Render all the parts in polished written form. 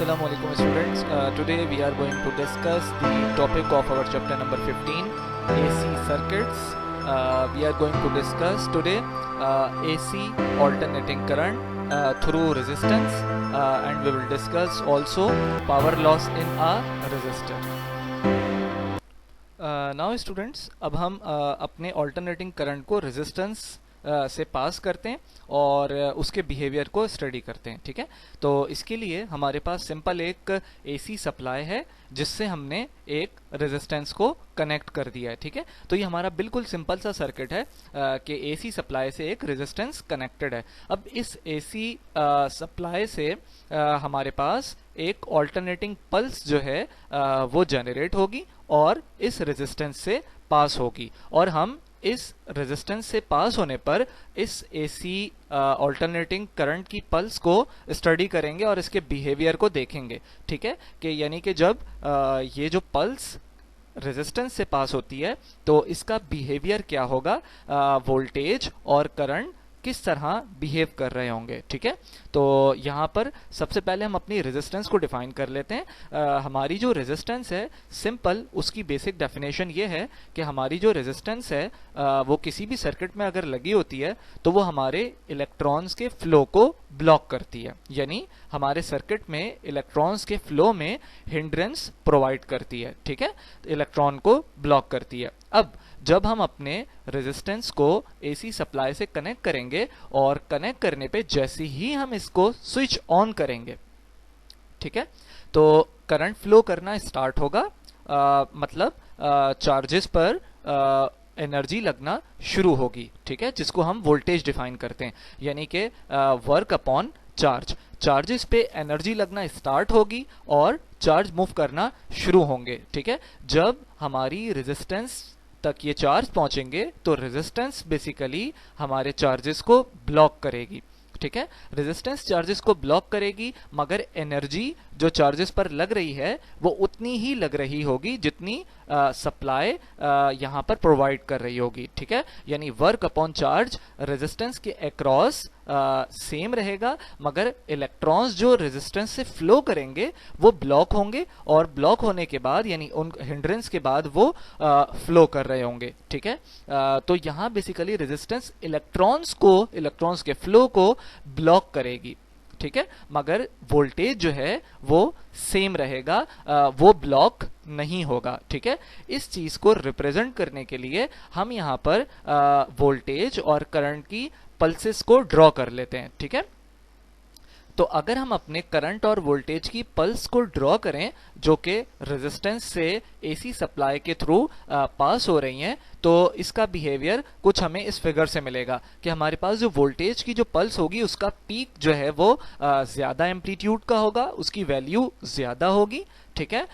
Assalamu alaikum students. Today we are going to discuss the topic of our chapter number 15, AC circuits. We are going to discuss today AC alternating current through resistance, and we will discuss also power loss in a resistor. Now students, अब हम अपने alternating current को resistance से पास करते हैं और उसके behaviour को स्टडी करते हैं। ठीक है, तो इसके लिए हमारे पास सिंपल एक एसी सप्लाई है जिससे हमने एक रेजिस्टेंस को कनेक्ट कर दिया है। ठीक है, तो ये हमारा बिल्कुल सिंपल सा सर्किट है कि एसी सप्लाई से एक रेजिस्टेंस कनेक्टेड है। अब इस एसी सप्लाई से हमारे पास एक ऑल्टरनेटिंग पल्स जो है वो जनरेट होगी और इस रेजिस्टेंस से पास होगी, और हम इस रेजिस्टेंस से पास होने पर इस एसी ऑल्टरनेटिंग करंट की पल्स को स्टडी करेंगे और इसके बिहेवियर को देखेंगे। ठीक है, कि यानी कि जब ये जो पल्स रेजिस्टेंस से पास होती है तो इसका बिहेवियर क्या होगा, वोल्टेज और करंट किस तरह बिहेव कर रहे होंगे। ठीक है, तो यहाँ पर सबसे पहले हम अपनी रेजिस्टेंस को डिफाइन कर लेते हैं। हमारी जो रेजिस्टेंस है सिंपल, उसकी बेसिक डेफिनेशन ये है कि हमारी जो रेजिस्टेंस है वो किसी भी सर्किट में अगर लगी होती है तो वो हमारे इलेक्ट्रॉन्स के फ्लो को ब्लॉक करती है, यानी हमारे सर्किट में इलेक्ट्रॉन्स के फ्लो में हिंड्रेंस प्रोवाइड करती है। ठीक है, इलेक्ट्रॉन को ब्लॉक करती है। अब जब हम अपने रेजिस्टेंस को एसी सप्लाई से कनेक्ट करेंगे और कनेक्ट करने पे जैसे ही हम इसको स्विच ऑन करेंगे, ठीक है, तो करंट फ्लो करना स्टार्ट होगा, मतलब चार्जेस पर एनर्जी लगना शुरू होगी। ठीक है, जिसको हम वोल्टेज डिफाइन करते हैं, यानी कि वर्क अपॉन चार्ज। चार्जेस पे एनर्जी लगना स्टार्ट होगी और चार्ज मूव करना शुरू होंगे। ठीक है, जब हमारी रेजिस्टेंस तक ये चार्ज पहुंचेंगे तो रेजिस्टेंस बेसिकली हमारे चार्जेस को ब्लॉक करेगी। ठीक है, रेजिस्टेंस चार्जेस को ब्लॉक करेगी, मगर एनर्जी जो चार्जेस पर लग रही है वो उतनी ही लग रही होगी जितनी सप्लाई यहाँ पर प्रोवाइड कर रही होगी। ठीक है, यानी वर्क अपॉन चार्ज रेजिस्टेंस के अक्रॉस सेम रहेगा, मगर इलेक्ट्रॉन्स जो रेजिस्टेंस से फ्लो करेंगे वो ब्लॉक होंगे, और ब्लॉक होने के बाद यानी उन हिंड्रेंस के बाद वो फ्लो कर रहे होंगे। ठीक है, तो यहाँ बेसिकली रेजिस्टेंस इलेक्ट्रॉन्स के फ्लो को ब्लॉक करेगी। ठीक है, मगर वोल्टेज जो है वो सेम रहेगा, वो ब्लॉक नहीं होगा। ठीक है, इस चीज को रिप्रेजेंट करने के लिए हम यहाँ पर वोल्टेज और करंट की पल्सेस को ड्रॉ कर लेते हैं। ठीक है, तो अगर हम अपने करंट और वोल्टेज की पल्स को ड्रॉ करें जो कि रेजिस्टेंस से एसी सप्लाई के थ्रू पास हो रही हैं, तो इसका बिहेवियर कुछ हमें इस फिगर से मिलेगा कि हमारे पास जो वोल्टेज की जो पल्स होगी उसका पीक जो है वो ज्यादा एम्पलीट्यूड का होगा, उसकी वैल्यू ज्यादा होगी। ठीक है,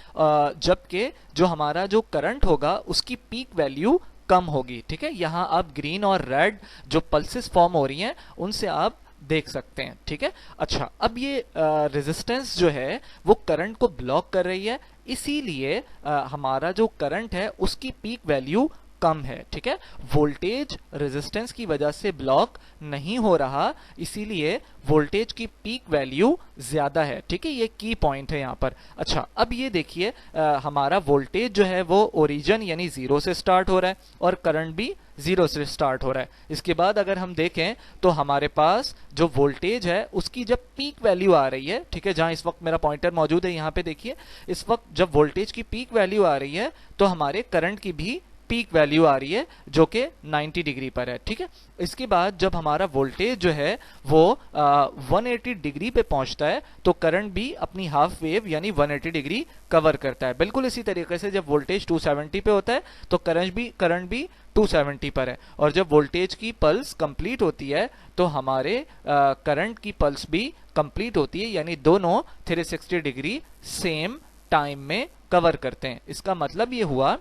जबकि जो हमारा जो करंट होगा उसकी पीक वैल्यू कम होगी। ठीक है, यहाँ आप ग्रीन और रेड जो पल्सेस फॉर्म हो रही हैं उनसे आप देख सकते हैं। ठीक है, अच्छा, अब ये रेजिस्टेंस जो है वो करंट को ब्लॉक कर रही है, इसीलिए हमारा जो करंट है उसकी पीक वैल्यू कम है। ठीक है, वोल्टेज रेजिस्टेंस की वजह से ब्लॉक नहीं हो रहा, इसीलिए वोल्टेज की पीक वैल्यू ज्यादा है। ठीक है, ये की पॉइंट है यहाँ पर। अच्छा, अब ये देखिए हमारा वोल्टेज जो है वो ओरिजिन यानी 0 से स्टार्ट हो रहा है और करंट भी 0 से स्टार्ट हो रहा है। इसके बाद अगर हम देखें तो हमारे पास जो वोल्टेज है उसकी जब पीक वैल्यू आ रही है, ठीक है, जहां इस वक्त मेरा पॉइंटर मौजूद है यहाँ पे देखिए, इस वक्त जब वोल्टेज की पीक वैल्यू आ रही है तो हमारे करंट की भी पीक वैल्यू आ रही है जो कि 90 डिग्री पर है। ठीक है, इसके बाद जब हमारा वोल्टेज जो है वो 180 डिग्री पे पहुंचता है तो करंट भी अपनी हाफ वेव यानी 180 डिग्री कवर करता है। बिल्कुल इसी तरीके से जब वोल्टेज 270 पे होता है तो करंट भी 270 पर है, और जब वोल्टेज की पल्स कंप्लीट होती है तो हमारे करंट की पल्स भी कंप्लीट होती है, यानी दोनों 360 डिग्री सेम टाइम में कवर करते हैं। इसका मतलब ये हुआ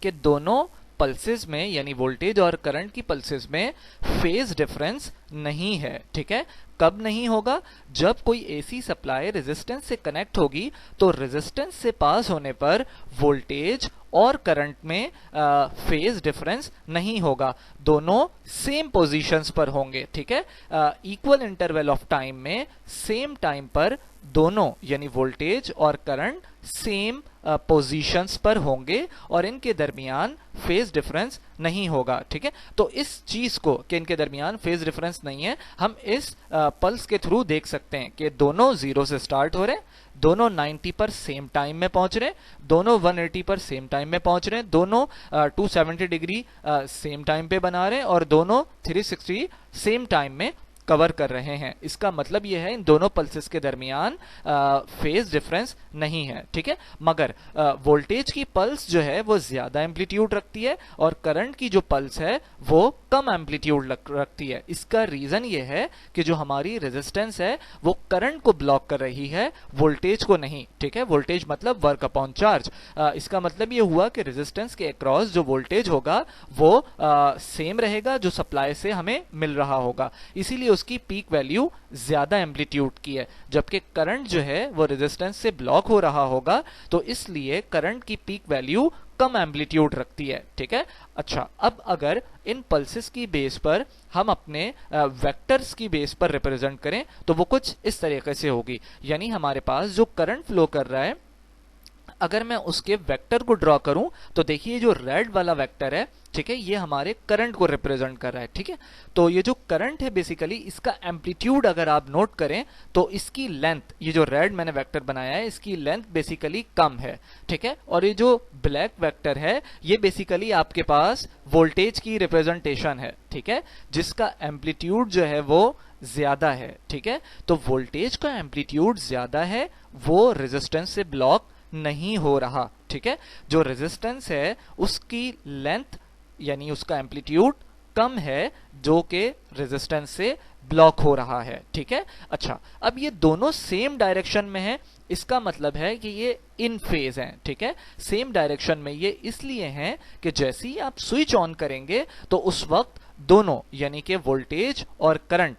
कि दोनों पल्सेस में यानी वोल्टेज और करंट की पल्सेस में फेज डिफरेंस नहीं है। ठीक है, कब नहीं होगा, जब कोई एसी सप्लाई रेजिस्टेंस से कनेक्ट होगी तो रेजिस्टेंस से पास होने पर वोल्टेज और करंट में फेज डिफरेंस नहीं होगा, दोनों सेम पोजीशंस पर होंगे। ठीक है, इक्वल इंटरवल ऑफ टाइम में सेम टाइम पर दोनों यानी वोल्टेज और करंट सेम पोजीशंस पर होंगे और इनके दरमियान फेज डिफरेंस नहीं होगा। ठीक है, तो इस चीज को कि इनके दरमियान फेज डिफरेंस नहीं है, हम इस पल्स के थ्रू देख सकते हैं कि दोनों 0 से स्टार्ट हो रहे हैं, दोनों 90 पर सेम टाइम में पहुंच रहे हैं, दोनों 180 पर सेम टाइम में पहुंच रहे हैं, दोनों 270 डिग्री सेम टाइम पे बना रहे हैं और दोनों 360 सेम टाइम में कवर कर रहे हैं। इसका मतलब यह है इन दोनों पल्सेस के दरमियान फेज डिफरेंस नहीं है। ठीक है, मगर वोल्टेज की पल्स जो है वो ज्यादा एम्पलीट्यूड रखती है और करंट की जो पल्स है वो कम एम्पलीट्यूड रखती है। इसका रीजन ये है कि जो हमारी रेजिस्टेंस है वो करंट को ब्लॉक कर रही है, वोल्टेज को नहीं। ठीक है, वोल्टेज मतलब वर्क अपॉन चार्ज। इसका मतलब ये हुआ कि रेजिस्टेंस के अक्रॉस जो वोल्टेज होगा वो सेम रहेगा जो सप्लाई से हमें मिल रहा होगा, इसीलिए उसकी पीक वैल्यू ज्यादा एम्पलीट्यूड की है, जबकि करंट जो है वो रेजिस्टेंस से ब्लॉक हो रहा होगा, तो इसलिए करंट की पीक वैल्यू कम एम्पलीट्यूड रखती है। ठीक है, अच्छा, अब अगर इन पल्सेस की बेस पर हम अपने वेक्टर्स की बेस पर रिप्रेजेंट करें तो वो कुछ इस तरीके से होगी। यानी हमारे पास जो करंट फ्लो कर रहा है, अगर मैं उसके वेक्टर को ड्रॉ करूं तो देखिए जो रेड वाला वेक्टर है, ठीक है, ये हमारे करंट को रिप्रेजेंट कर रहा है। ठीक है, तो ये जो करंट है बेसिकली इसका एम्पलीट्यूड अगर आप नोट करें तो इसकी लेंथ, ये जो रेड मैंने वेक्टर बनाया है इसकी लेंथ बेसिकली कम है। ठीक है, और ये जो ब्लैक वेक्टर है ये बेसिकली आपके पास वोल्टेज की रिप्रेजेंटेशन है। ठीक है, जिसका एम्पलीट्यूड जो है वो ज्यादा है। ठीक है, तो वोल्टेज का एम्पलीट्यूड ज्यादा है, वो रेजिस्टेंस से ब्लॉक नहीं हो रहा। ठीक है, जो रेजिस्टेंस है उसकी लेंथ यानी उसका एम्पलीट्यूड कम है जो कि रेजिस्टेंस से ब्लॉक हो रहा है। ठीक है, अच्छा, अब ये दोनों सेम डायरेक्शन में है, इसका मतलब है कि ये इन फेज हैं। ठीक है, सेम डायरेक्शन में ये इसलिए हैं कि जैसे ही आप स्विच ऑन करेंगे तो उस वक्त दोनों यानी कि वोल्टेज और करंट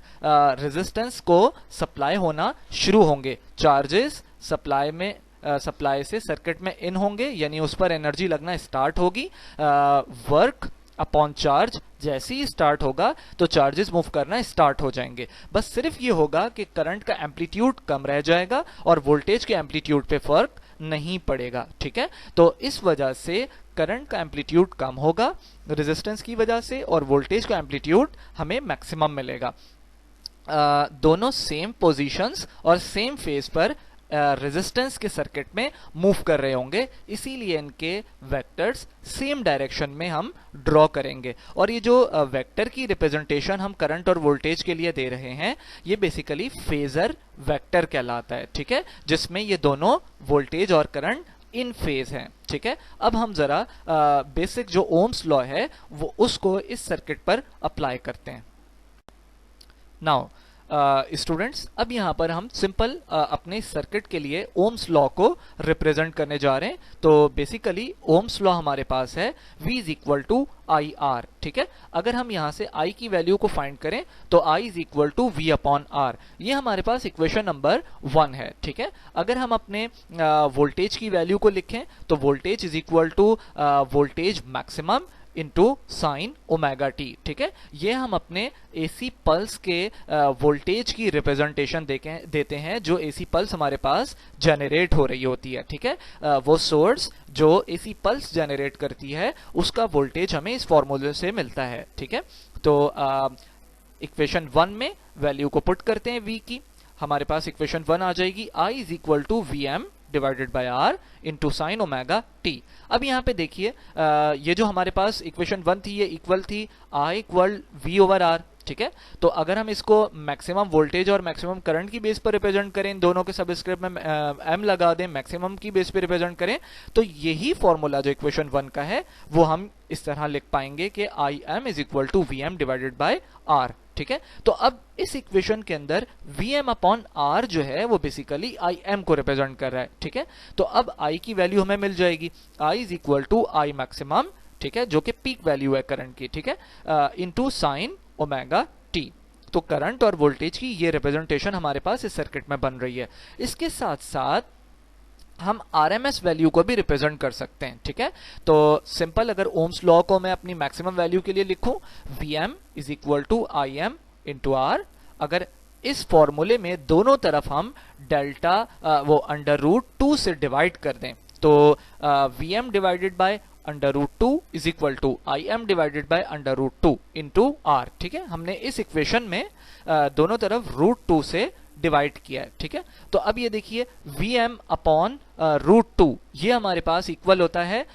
रेजिस्टेंस को सप्लाई होना शुरू होंगे, चार्जेस सप्लाई से सर्किट में इन होंगे, यानी उस पर एनर्जी लगना स्टार्ट होगी। वर्क अपॉन चार्ज जैसे ही स्टार्ट होगा तो चार्जेस मूव करना स्टार्ट हो जाएंगे। बस सिर्फ ये होगा कि करंट का एम्पलीट्यूड कम रह जाएगा और वोल्टेज के एम्पलीट्यूड पे फर्क नहीं पड़ेगा। ठीक है, तो इस वजह से करंट का एम्पलीट्यूड कम होगा रेजिस्टेंस की वजह से और वोल्टेज का एम्पलीट्यूड हमें मैक्सिमम मिलेगा। दोनों सेम पोजीशंस और सेम फेज पर रेजिस्टेंस के सर्किट में मूव कर रहे होंगे, इसीलिए इनके वेक्टर्स सेम डायरेक्शन में हम ड्रॉ करेंगे। और ये जो वेक्टर की रिप्रेजेंटेशन हम करंट और वोल्टेज के लिए दे रहे हैं ये बेसिकली फेजर वेक्टर कहलाता है। ठीक है, जिसमें ये दोनों वोल्टेज और करंट इन फेज हैं। ठीक है, अब हम जरा बेसिक जो ओम्स लॉ है वो उसको इस सर्किट पर अप्लाई करते हैं। नाउ स्टूडेंट्स, अब यहाँ पर हम सिंपल अपने सर्किट के लिए ओम्स लॉ को रिप्रेजेंट करने जा रहे हैं। तो बेसिकली ओम्स लॉ हमारे पास है V is equal to I R. ठीक है, अगर हम यहाँ से I की वैल्यू को फाइंड करें तो I is equal to V upon R, ये हमारे पास इक्वेशन नंबर 1 है। ठीक है, अगर हम अपने वोल्टेज की वैल्यू को लिखें तो voltage is equal to voltage maximum into sine omega t. ठीक है, ये हम अपने एसी पल्स के वोल्टेज की रिप्रेजेंटेशन देते हैं जो एसी पल्स हमारे पास जनरेट हो रही होती है। ठीक है, वो सोर्स जो एसी पल्स जनरेट करती है उसका वोल्टेज हमें इस फॉर्मूले से मिलता है। ठीक है, तो इक्वेशन 1 में वैल्यू को पुट करते हैं V की, हमारे पास इक्वेशन 1 आ जाएगी I is equal to VM divided by R into sine omega t. अब यहाँ पे देखिए ये जो हमारे पास इक्वेशन 1 थी ये इक्वल थी I equal V over R. ठीक है, तो अगर हम इसको मैक्सिमम वोल्टेज और मैक्सिमम करंट की बेस पर रिप्रेजेंट करें, इन दोनों के सबस्क्रिप्ट में m लगा दें, मैक्सिमम की बेस पे रिप्रेजेंट करें, तो यही फॉर्मूला जो इक्वेशन 1 का है वो हम इस तरह लिख पाएंगे कि Im is equal to Vm divided by R। ठीक है, तो अब इस इक्वेशन के अंदर Vm अपॉन R जो है वो बेसिकली Im को रिप्रेजेंट कर रहा है। ठीक है, तो अब I की वैल्यू हमें मिल जाएगी I is equal to I maximum, ठीक है, जो कि पीक वैल्यू है करंट की। ठीक है, इंटू साइन ओमेगा टी। तो करंट और वोल्टेज की ये रिप्रेजेंटेशन हमारे पास इस सर्किट में बन रही है। इसके साथ साथ हम RMS वैल्यू को भी रिप्रेजेंट कर सकते हैं। ठीक है, तो सिंपल अगर ओम्स लॉ को मैं अपनी मैक्सिमम वैल्यू के लिए लिखूं, Vm is equal to Im into R, अगर इस फॉर्मूले में दोनों तरफ हम डेल्टा वो अंडर रूट 2 से डिवाइड कर दें, तो V M divided by under root 2 is equal to I M divided by under root 2 into R. ठीक है, हमने इस इक्वेशन में दोनों तरफ रूट 2 से डिवाइड किया है। ठीक है, तो अब ये देखिए वी एम अपॉन रूट 2 ये हमारे पास इक्वल होता है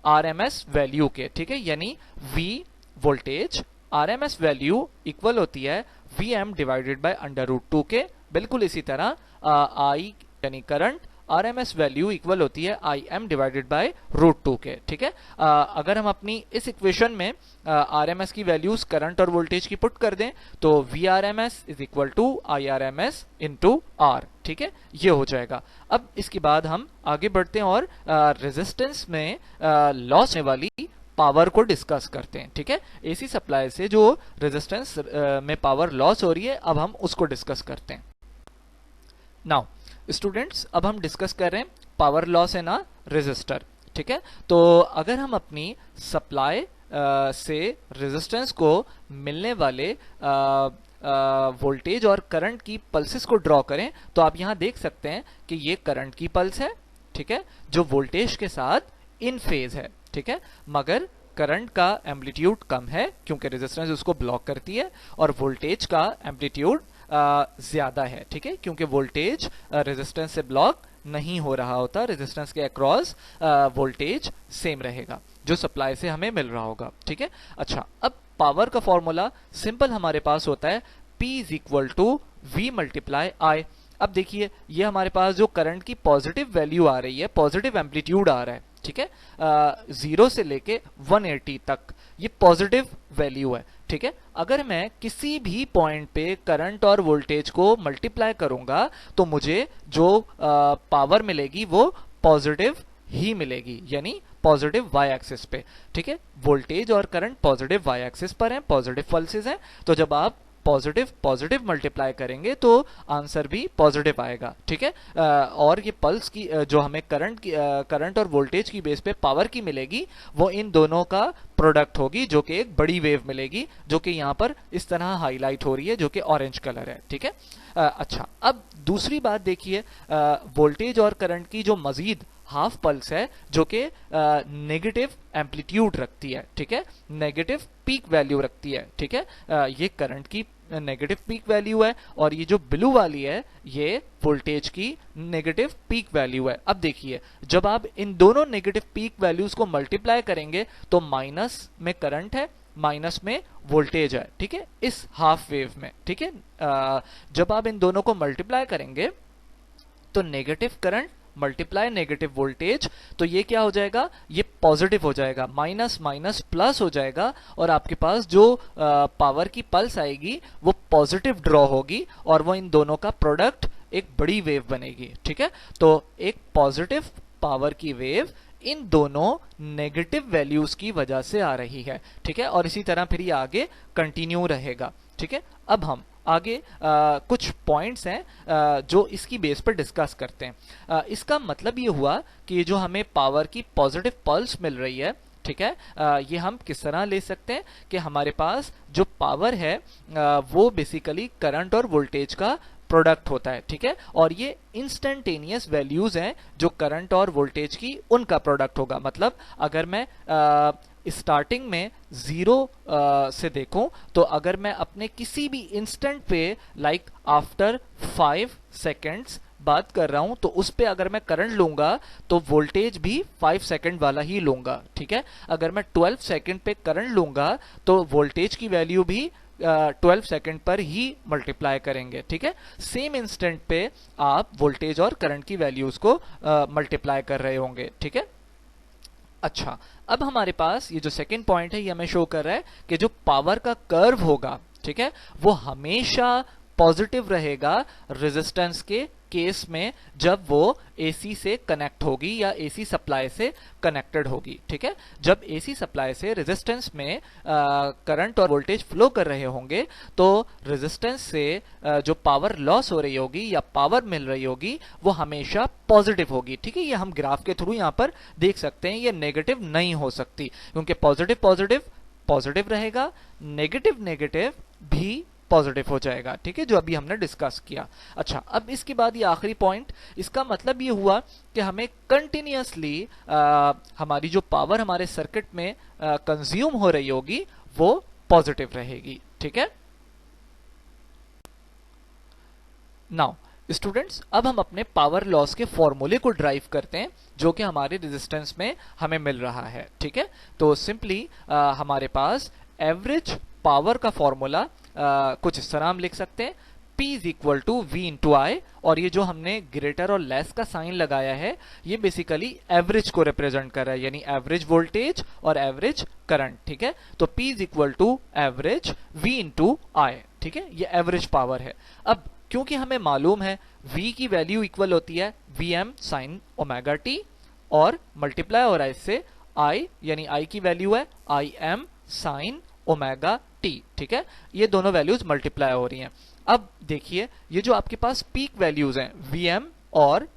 आर एम एस वैल्यू के। ठीक है, यानी V voltage R M S value equal होती है V M divided by under root 2 के। बिल्कुल इसी तरह आई यानी current R M S value equal होती है I M divided by root 2 के। ठीक है, अगर हम अपनी इस इक्वेशन में आर एम एस की वैल्यूज करंट और वोल्टेज की पुट कर दें तो V R M S is equal to I R M S into R. ठीक है, ये हो जाएगा। अब इसके बाद हम आगे बढ़ते हैं और रेजिस्टेंस में लॉस होने वाली पावर को डिस्कस करते हैं। ठीक है, एसी सप्लाई से जो रेजिस्टेंस में पावर लॉस हो रही है अब हम उसको डिस्कस करते हैं। नाउ स्टूडेंट्स, अब हम डिस्कस कर रहे हैं power loss in a resistor. ठीक है, तो अगर हम अपनी सप्लाई से रेजिस्टेंस को मिलने वाले वोल्टेज और करंट की पल्सेस को ड्रॉ करें तो आप यहां देख सकते हैं कि ये करंट की पल्स है। ठीक है, जो वोल्टेज के साथ इन फेज है। ठीक है, मगर करंट का एम्पलीट्यूड कम है क्योंकि रेजिस्टेंस उसको ब्लॉक करती है, और वोल्टेज का एम्पलीट्यूड ज्यादा है। ठीक है, क्योंकि वोल्टेज रेजिस्टेंस से ब्लॉक नहीं हो रहा होता, रेजिस्टेंस के अक्रॉस वोल्टेज सेम रहेगा जो सप्लाई से हमें मिल रहा होगा। ठीक है, अच्छा, अब पावर का फॉर्मूला सिंपल हमारे पास होता है P is equal to V multiply I। अब देखिए ये हमारे पास जो करंट की पॉजिटिव वैल्यू आ रही है, पॉजिटिव एम्पलीट्यूड आ रहा है। ठीक है, 0 से लेके 180 तक ये पॉजिटिव वैल्यू है। ठीक है, अगर मैं किसी भी पॉइंट पे करंट और वोल्टेज को मल्टीप्लाई करूंगा तो मुझे जो पावर मिलेगी वो पॉजिटिव ही मिलेगी, यानी पॉजिटिव वाई एक्सिस पे। ठीक है, वोल्टेज और करंट पॉजिटिव वाई एक्सिस पर हैं, पॉजिटिव पल्सेस हैं, तो जब आप पॉजिटिव पॉजिटिव मल्टीप्लाई करेंगे तो आंसर भी पॉजिटिव आएगा। ठीक है, और ये पल्स की जो हमें करंट और वोल्टेज की बेस पे पावर की मिलेगी वो इन दोनों का प्रोडक्ट होगी, जो कि एक बड़ी वेव मिलेगी, जो कि यहाँ पर इस तरह हाईलाइट हो रही है, जो कि ऑरेंज कलर है। ठीक है, अच्छा, अब दूसरी बात देखिए, वोल्टेज और करंट की जो मजीद हाफ पल्स है जो कि नेगेटिव एम्पलीट्यूड रखती है। ठीक है, नेगेटिव पीक वैल्यू रखती है। ठीक है, ये करंट की नेगेटिव पीक वैल्यू है और ये जो ब्लू वाली है ये वोल्टेज की नेगेटिव पीक वैल्यू है। अब देखिए जब आप इन दोनों नेगेटिव पीक वैल्यूज को मल्टीप्लाई करेंगे तो माइनस में करंट है, माइनस में वोल्टेज है। ठीक है, इस हाफ वेव में। ठीक है, जब आप इन दोनों को मल्टीप्लाई करेंगे तो negative current multiply negative voltage, तो ये क्या हो जाएगा, ये पॉजिटिव हो जाएगा, माइनस माइनस प्लस हो जाएगा और आपके पास जो पावर की पल्स आएगी वो पॉजिटिव ड्रॉ होगी और वो इन दोनों का प्रोडक्ट एक बड़ी वेव बनेगी। ठीक है, तो एक पॉजिटिव पावर की वेव इन दोनों नेगेटिव वैल्यूज की वजह से आ रही है। ठीक है, और इसी तरह फिर ये आगे कंटिन्यू रहेगा। ठीक है, अब हम आगे कुछ पॉइंट्स हैं जो इसकी बेस पर डिस्कस करते हैं। इसका मतलब ये हुआ कि जो हमें पावर की पॉजिटिव पल्स मिल रही है, ठीक है, ये हम किस तरह ले सकते हैं कि हमारे पास जो पावर है वो बेसिकली करंट और वोल्टेज का प्रोडक्ट होता है। ठीक है, और ये इंस्टेंटेनियस वैल्यूज हैं जो करंट और वोल्टेज की उनका प्रोडक्ट होगा। मतलब अगर मैं स्टार्टिंग में 0 से देखूं तो अगर मैं अपने किसी भी इंस्टेंट पे लाइक आफ्टर 5 सेकेंड्स बात कर रहा हूं तो उस पे अगर मैं करंट लूंगा तो वोल्टेज भी 5 सेकेंड वाला ही लूंगा। ठीक है, अगर मैं 12 सेकेंड पे करंट लूंगा तो वोल्टेज की वैल्यू भी 12 सेकेंड पर ही मल्टीप्लाई करेंगे। ठीक है, सेम इंस्टेंट पे आप वोल्टेज और करंट की वैल्यूज को मल्टीप्लाई कर रहे होंगे। ठीक है, अच्छा, अब हमारे पास ये जो सेकंड पॉइंट है ये हमें शो कर रहा है कि जो पावर का कर्व होगा, ठीक है, वो हमेशा पॉजिटिव रहेगा रेजिस्टेंस के केस में जब वो एसी से कनेक्ट होगी या एसी सप्लाई से कनेक्टेड होगी। ठीक है, जब एसी सप्लाई से रेजिस्टेंस में करंट और वोल्टेज फ्लो कर रहे होंगे तो रेजिस्टेंस से जो पावर लॉस हो रही होगी या पावर मिल रही होगी वो हमेशा पॉजिटिव होगी। ठीक है, ये हम ग्राफ के थ्रू यहाँ पर देख सकते हैं, ये नेगेटिव नहीं हो सकती क्योंकि पॉजिटिव पॉजिटिव पॉजिटिव रहेगा, नेगेटिव नेगेटिव भी पॉजिटिव हो जाएगा, ठीक है, जो अभी हमने डिस्कस किया। अच्छा, अब इसके बाद ये आखिरी पॉइंट, इसका मतलब ये हुआ कि हमें कंटिन्यूअसली हमारी जो पावर हमारे सर्किट में कंज्यूम हो रही होगी वो पॉजिटिव रहेगी, ठीक है। नाउ स्टूडेंट्स, अब हम अपने पावर लॉस के फॉर्मूले को ड्राइव करते हैं जो कि हमारे रेजिस्टेंस में हमें मिल रहा है, ठीक है। तो सिंपली हमारे पास एवरेज पावर का फॉर्मूला कुछ इस तरह हम लिख सकते हैं, P is equal to V into I, और ये जो हमने ग्रेटर और लेस का साइन लगाया है ये बेसिकली एवरेज को रिप्रेजेंट कर रहा है, यानी एवरेज वोल्टेज और एवरेज करंट, ठीक है। तो P is equal to average V into I, ठीक है, ये एवरेज पावर है। अब क्योंकि हमें मालूम है V की वैल्यू इक्वल होती है Vm sin ओमेगा t, और मल्टीप्लाई हो रहा है इससे I, यानी I की वैल्यू है Im sin ओमेगा t, ठीक है। ये दोनों वैल्यूज मल्टीप्लाई हो रही हैं। अब देखिए ये जो आपके पास पीक वैल्यूज हैं Vm और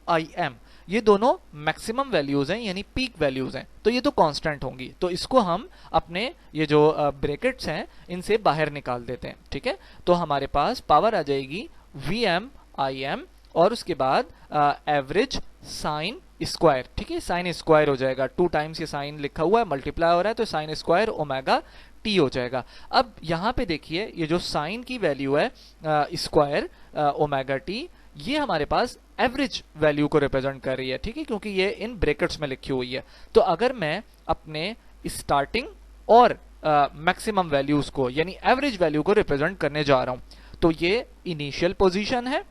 Im, ये दोनों मैक्सिमम वैल्यूज हैं, यानी पीक वैल्यूज हैं, तो ये तो कांस्टेंट होंगी, तो इसको हम अपने ये जो ब्रैकेट्स हैं इनसे बाहर निकाल देते हैं, ठीक है। तो हमारे पास पावर आ जाएगी Vm Im और उसके बाद एवरेज साइन स्क्वायर, ठीक है, साइन स्क्वायर हो जाएगा, 2 टाइम्स ये साइन लिखा हुआ है, मल्टीप्लाई हो रहा है, तो साइन स्क्वायर ओमेगा t हो जाएगा। अब यहाँ पे देखिए ये जो साइन की वैल्यू है स्क्वायर ओमेगा t, ये हमारे पास एवरेज वैल्यू को रिप्रेजेंट कर रही है, ठीक है, क्योंकि ये इन ब्रैकेट्स में लिखी हुई है। तो अगर मैं अपने स्टार्टिंग और मैक्सिमम वैल्यूज को, यानी एवरेज वैल्यू को रिप्रेजेंट करने जा रहा हूं, तो ये इनिशियल पोजीशन है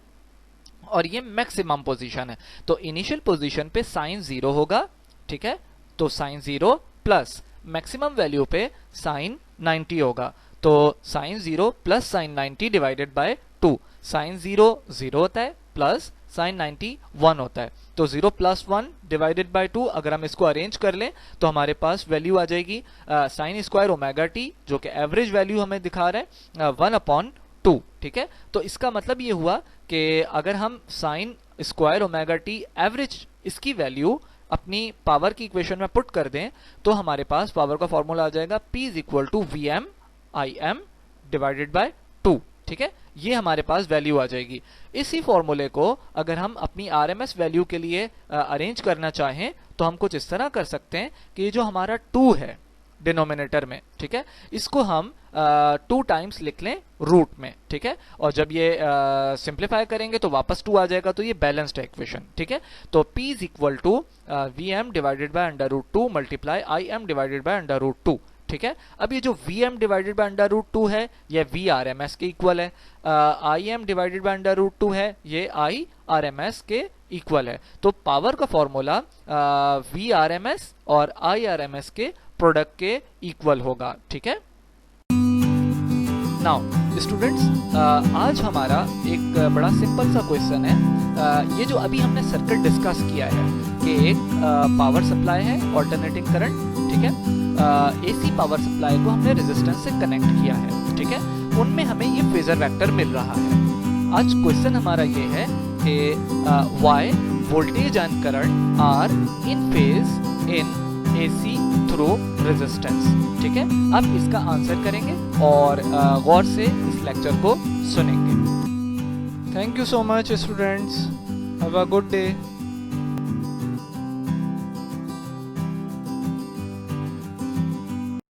और ये मैक्सिमम पोजीशन है। तो इनिशियल पोजीशन पे साइन 0 होगा, ठीक है, तो साइन 0 प्लस मैक्सिमम वैल्यू पे साइन 90 होगा, तो sine 0 plus sine 90 divided by 2, sine 0 0 होता है प्लस साइन 90 1 होता है, तो 0 प्लस 1 डिवाइडेड बाय 2, अगर हम इसको अरेंज कर लें तो हमारे पास वैल्यू आ जाएगी साइन स्क्वायर ओमेगा टी, जो कि एवरेज वैल्यू हमें दिखा रहा है 1/2, ठीक है। तो इसका मतलब ये हुआ कि अगर हम sine square omega T average इसकी वैल्यू अपनी पावर की इक्वेशन में पुट कर दें तो हमारे पास पावर का फॉर्मूला आ जाएगा P is equal to Vm Im divided by 2, ठीक है, ये हमारे पास वैल्यू आ जाएगी। इसी फॉर्मूले को अगर हम अपनी RMS वैल्यू के लिए अरेंज करना चाहें तो हम कुछ इस तरह कर सकते हैं कि ये जो हमारा 2 है डिनोमिनेटर में, ठीक है, इसको हम 2 टाइम्स लिख लें रूट में, ठीक है, और जब ये सिंप्लीफाई करेंगे तो वापस 2 आ जाएगा, तो ये बैलेंस्ड है इक्वेशन, ठीक है। तो P is equal to Vm divided by √2 multiply Im divided by √2, ठीक है। अब ये जो Vm डिवाइडेड बाय √2 है ये VRMS के इक्वल है, Im डिवाइडेड बाय √2 है ये IRMS के इक्वल है। तो पावर का फॉर्मूला VRMS और IRMS के प्रोडक्ट के इक्वल होगा, ठीक है। नाउ स्टूडेंट्स, आज हमारा एक बड़ा सिंपल सा क्वेश्चन है। ये जो अभी हमने सर्किट डिस्कस किया है कि एक पावर सप्लाई है ऑल्टरनेटिंग करंट, ठीक है, AC पावर सप्लाई को हमने रेजिस्टेंस से कनेक्ट किया है, ठीक है, उनमें हमें ये फेजर वेक्टर मिल रहा है। आज क्वेश्चन हमारा ये है कि why voltage and current are in phase in AC through resistance, ठीक है। अब इसका आंसर करेंगे और गौर से इस लेक्चर को सुनेंगे। Thank you so much students, have a good day.